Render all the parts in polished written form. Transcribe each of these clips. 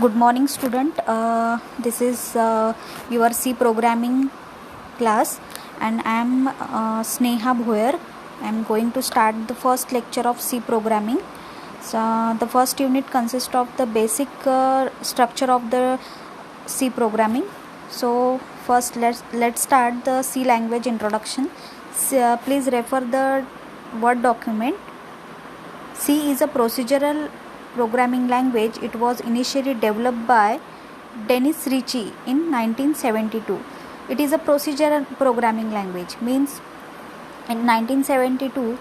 Good morning, student. This is your C programming class, and I am Sneha Bhoyer. I am going to start the first lecture of C programming. So, the first unit consists of the basic structure of the C programming. So, first let's start the C language introduction. Please refer the Word document. C is a procedural programming language. It was initially developed by Dennis Ritchie in 1972. It is a procedural programming language, means in 1972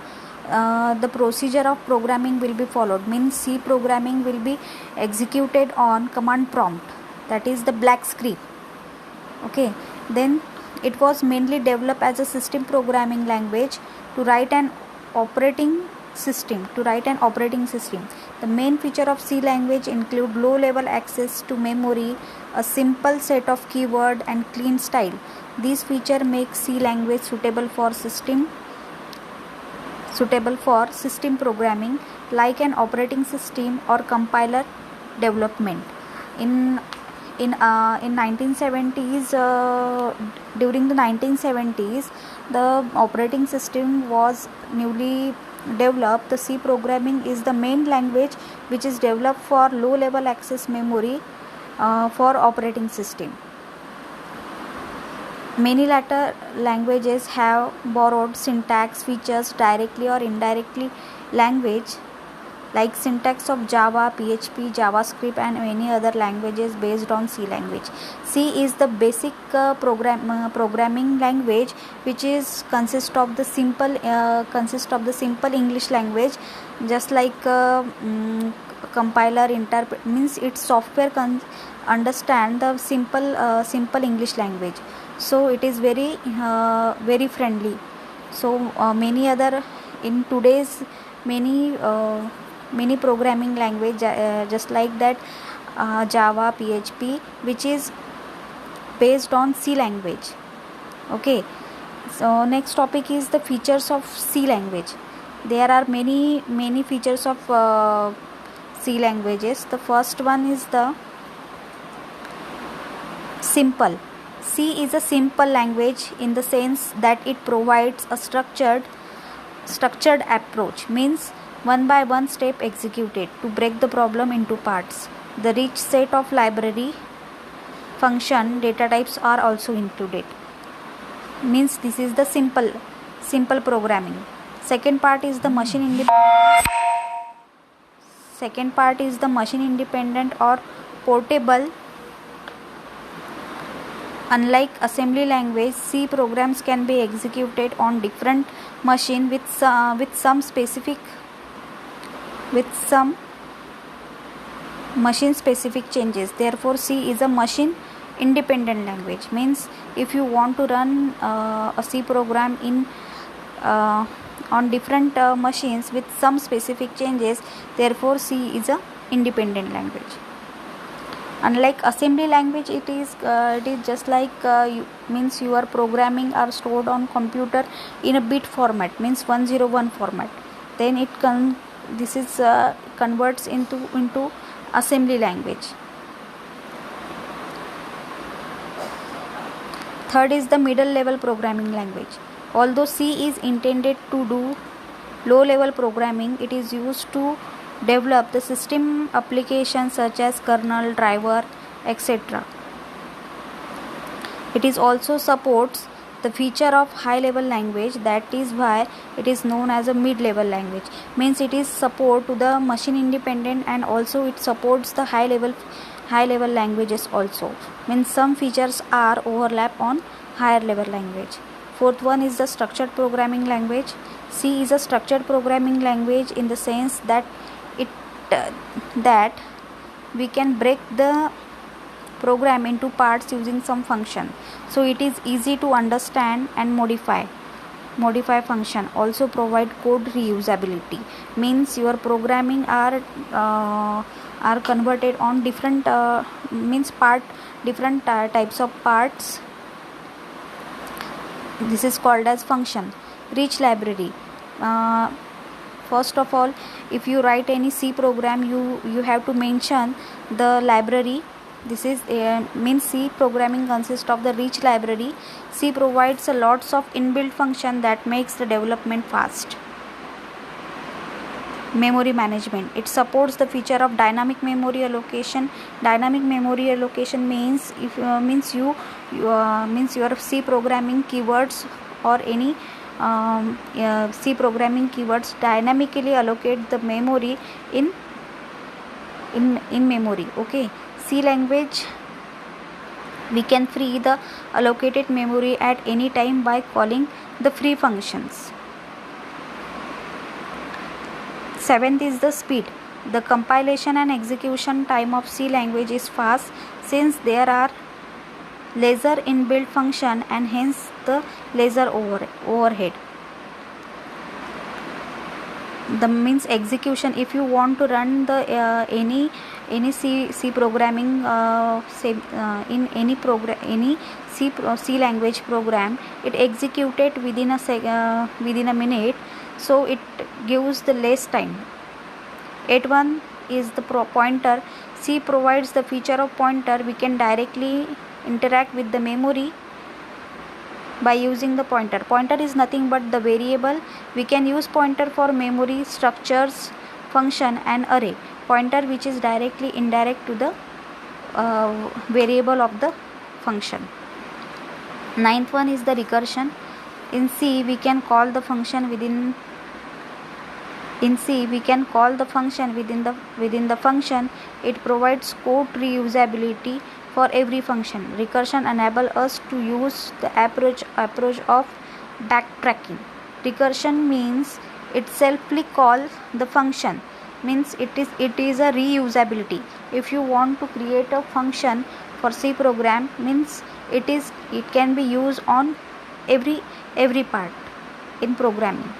the procedure of programming will be followed, means C programming will be executed on command prompt, that is the black screen. Okay, then it was mainly developed as a system programming language to write an operating system. The main feature of C language include low level access to memory, a simple set of keyword and clean style. These features make C language suitable for system programming like an operating system or compiler development. In 1970s, during the 1970s, the operating system was newly developed. The C programming is the main language which is developed for low level access memory for operating system. Many later languages have borrowed syntax features directly or indirectly language, like syntax of Java, PHP, JavaScript and many other languages based on C language. C is the basic programming language which is consist of the simple English language, just like compiler means its software understand the simple English language, so it is very friendly. So many other in today's many programming language just like that Java, PHP, which is based on C language. Okay, so next topic is the features of C language. There are many features of C languages. The first one is the simple. C is a simple language in the sense that it provides a structured approach, means one by one step executed to break the problem into parts. The rich set of library, function, data types are also included, means this is the simple programming. Second part is the machine independent or portable. Unlike assembly language, C programs can be executed on different machine with some machine specific changes. Therefore, C is a machine independent language, means if you want to run a C program in on different machines with some specific changes, therefore C is a independent language. Unlike assembly language, it is just like means your programming are stored on computer in a bit format, means 101 format. Then it converts into assembly language. Third is the middle level programming language. Although C is intended to do low level programming, it is used to develop the system applications such as kernel, driver, etc. It is also supports the feature of high level language. That is why it is known as a mid level language, means it is support to the machine independent and also it supports the high level languages also, means some features are overlap on higher level language. Fourth one is the structured programming language. C is a structured programming language in the sense that we can break the program into parts using some function, so it is easy to understand and modify function. Also provide code reusability, means your programming are converted on different different types of parts. This is called as function. Rich library. First of all, if you write any C program, you have to mention the library. This is means C programming consists of the rich library. C provides a lots of inbuilt function that makes the development fast. Memory management. It supports the feature of dynamic memory allocation. Dynamic memory allocation means your C programming keywords or any C programming keywords dynamically allocate the memory in memory. Okay. C language, we can free the allocated memory at any time by calling the free functions. Seventh is the speed. The compilation and execution time of C language is fast since there are lesser inbuilt function and hence the lesser overhead. The means execution, if you want to run the any C programming in any C language program, it executed within a minute, so it gives the less time. 8.1 is the pointer. C provides the feature of pointer. We can directly interact with the memory by using the pointer. Pointer is nothing but the variable. We can use pointer for memory, structures, function and array. Pointer which is directly indirect to the variable of the function. 9th one is the recursion. In C we can call the function within the function. It provides code reusability for every function. Recursion enables us to use the approach of backtracking. Recursion means it selfly calls the function, means it is a reusability. If you want to create a function for C program, means it can be used on every part in programming,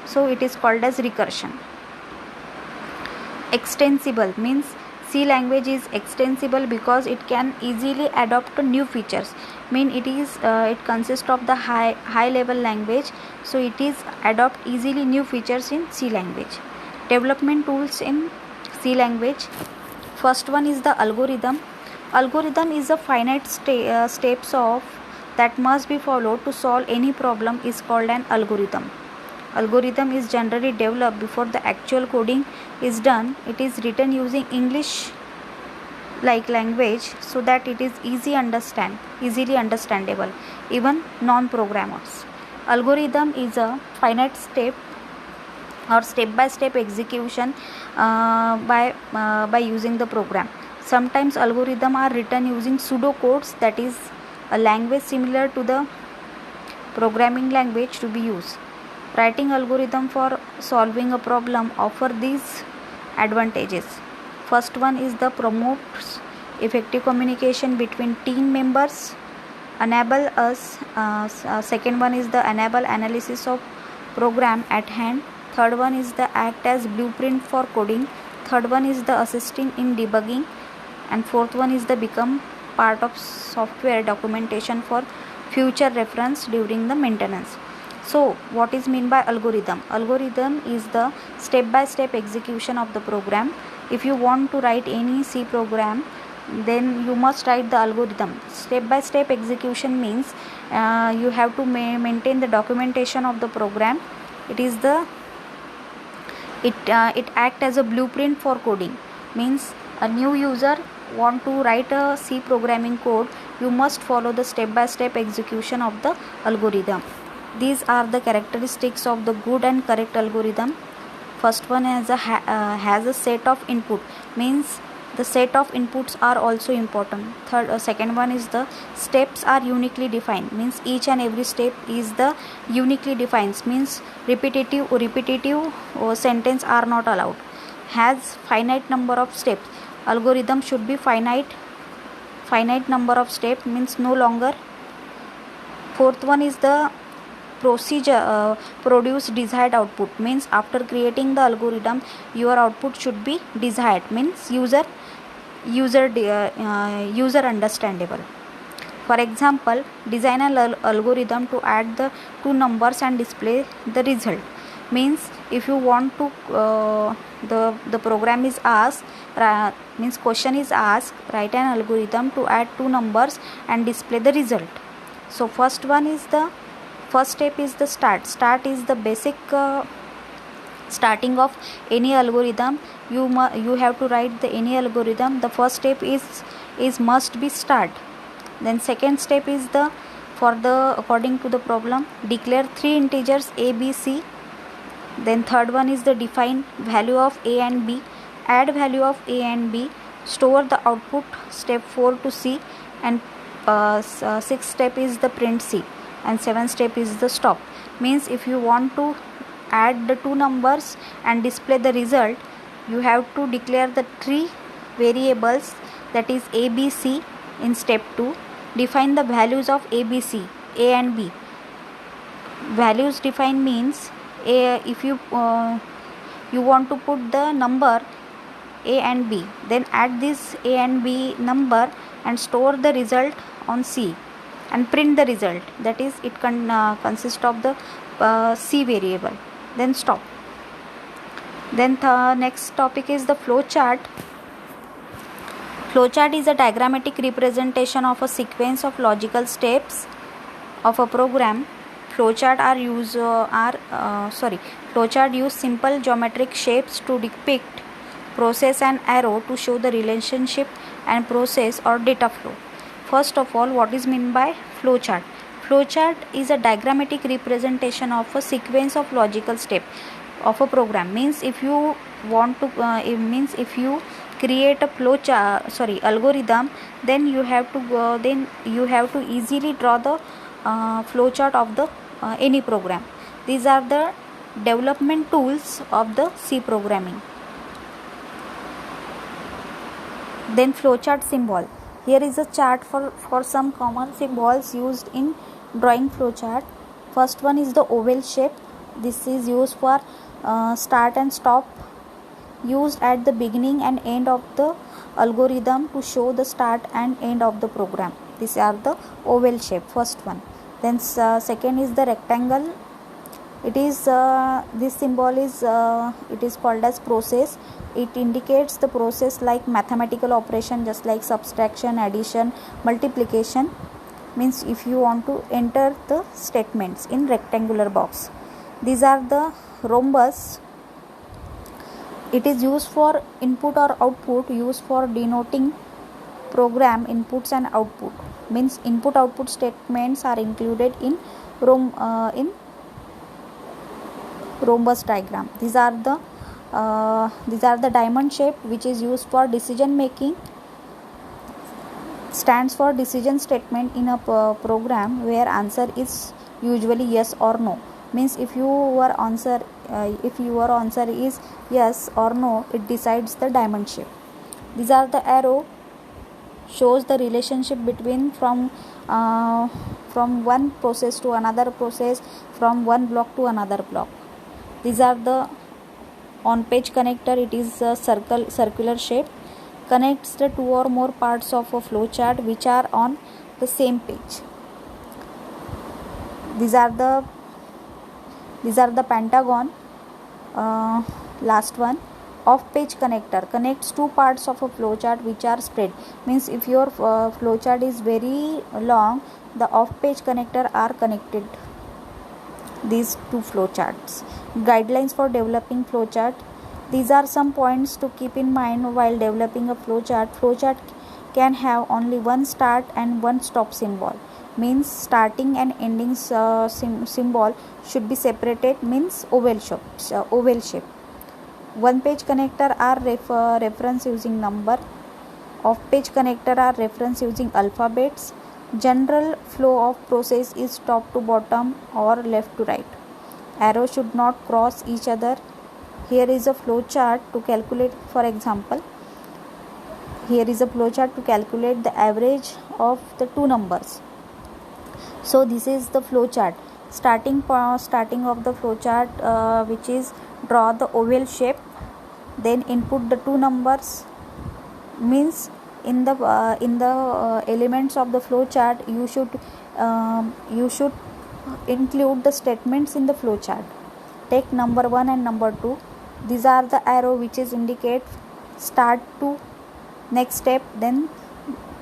so it is called as recursion. Extensible means C language is extensible because it can easily adopt new features. It consists of the high level language, so it is adopt easily new features in C language. Development tools in C language. First one is the algorithm. Algorithm is a finite steps of that must be followed to solve any problem is called an algorithm. Algorithm is generally developed before the actual coding is done. It is written using English like language so that it is easily understandable even non-programmers. Algorithm is a finite step or step-by-step execution by using the program. Sometimes algorithms are written using pseudocodes, that is a language similar to the programming language to be used. Writing algorithm for solving a problem offer these advantages. First one is the promotes effective communication between team members. Second one is the enable analysis of program at hand. Third one is the act as blueprint for coding. Third one is the assisting in debugging. And fourth one is the become part of software documentation for future reference during the maintenance. So what is meant by algorithm? Algorithm is the step-by-step execution of the program. If you want to write any C program, then you must write the algorithm. Step-by-step execution means you have to maintain the documentation of the program. It acts as a blueprint for coding. Means a new user want to write a C programming code, you must follow the step-by-step execution of the algorithm. These are the characteristics of the good and correct algorithm. First one has a set of input, means the set of inputs are also important. Second one is the steps are uniquely defined, means each and every step is the uniquely defined, means repetitive sentence are not allowed. Has finite number of steps. Algorithm should be finite number of steps, means no longer. Fourth one is the procedure produce desired output, means after creating the algorithm your output should be desired, means user understandable. For example, design an algorithm to add the two numbers and display the result. means if you want to the program is asked, means question is asked, write an algorithm to add two numbers and display the result. So first step is the start is the basic starting of any algorithm. You have to write the any algorithm. The first step is must be start. Then second step is according to the problem, declare three integers a, b, c. Then third one is the define value of a and b, add value of a and b, store the output, step 4 to c, and sixth step is the print c, and seventh step is the stop. Means if you want to add the two numbers and display the result, you have to declare the three variables, that is a, b, c in step 2. Define the values of a, b, c, a and b. Values define means if you want to put the number a and b, then add this a and b number and store the result on c and print the result, that is it consist of the c variable. Then stop. Then the next topic is the flow chart. Flowchart is a diagrammatic representation of a sequence of logical steps of a program. Flowchart use simple geometric shapes to depict process and arrow to show the relationship and process or data flow. First of all, what is meant by flowchart? Flowchart is a diagrammatic representation of a sequence of logical steps of a program. Means if you want to if you create a algorithm, then you have to easily draw the flowchart of the any program. These are the development tools of the C programming. Then flowchart symbol. Here is a chart for some common symbols used in drawing flowchart. First one is the oval shape. This is used for start and stop, used at the beginning and end of the algorithm to show the start and end of the program. These are the oval shape, first one. Then second is the rectangle. It is this symbol is it is called as process. It indicates the process like mathematical operation, just like subtraction, addition, multiplication. Means if you want to enter the statements in rectangular box. These are the rhombus. It is used for input or output, used for denoting program inputs and output. Means input output statements are included in rhombus diagram. These are the diamond shape, which is used for decision making. Stands for decision statement in a program where answer is usually yes or no. Means if your answer is yes or no, it decides the diamond shape. These are the arrow, shows the relationship between from one process to another process, from one block to another block. These are the on page connector. It is a circular shape, connects the two or more parts of a flowchart which are on the same page. These are the pentagon. Last one, off page connector, connects two parts of a flowchart which are spread. Means if your flowchart is very long, the off page connector are connected. These two flowcharts. Guidelines for developing flowchart. These are some points to keep in mind while developing a flowchart. Flowchart can have only one start and one stop symbol. Means starting and ending symbol should be separated. Means oval shape. One page connector are reference using number. Off page connector are reference using alphabets. General flow of process is top to bottom or left to right. Arrow should not cross each other. Here is a flow chart to calculate, for example, here is a flow chart to calculate the average of the two numbers. So this is the flow chart. Starting of the flow chart, which is draw the oval shape, then input the two numbers. Means in the elements of the flow chart, you should include the statements in the flow chart. take number 1 and number 2. These are the arrow which is indicate start to next step, then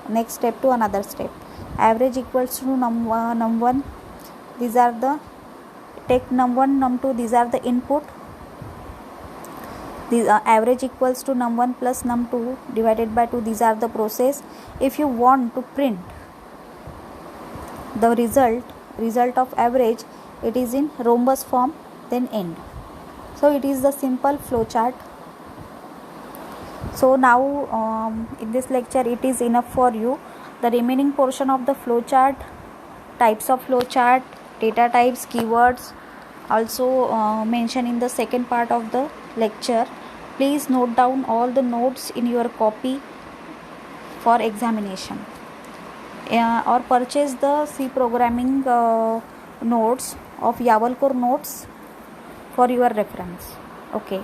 next step to another step. Average equals to num1. These are the take num1, num2. These are the input. These are average equals to num1 plus num2 divided by 2. These are the process. If you want to print the result of average, it is in rhombus form, then end. So it is the simple flow chart. So now in this lecture it is enough for you. The remaining portion of the flow chart, types of flow chart, data types, keywords, also mentioned in the second part of the lecture. Please note down all the notes in your copy for examination, or purchase the C programming notes of Yavalkur notes for your reference. Okay.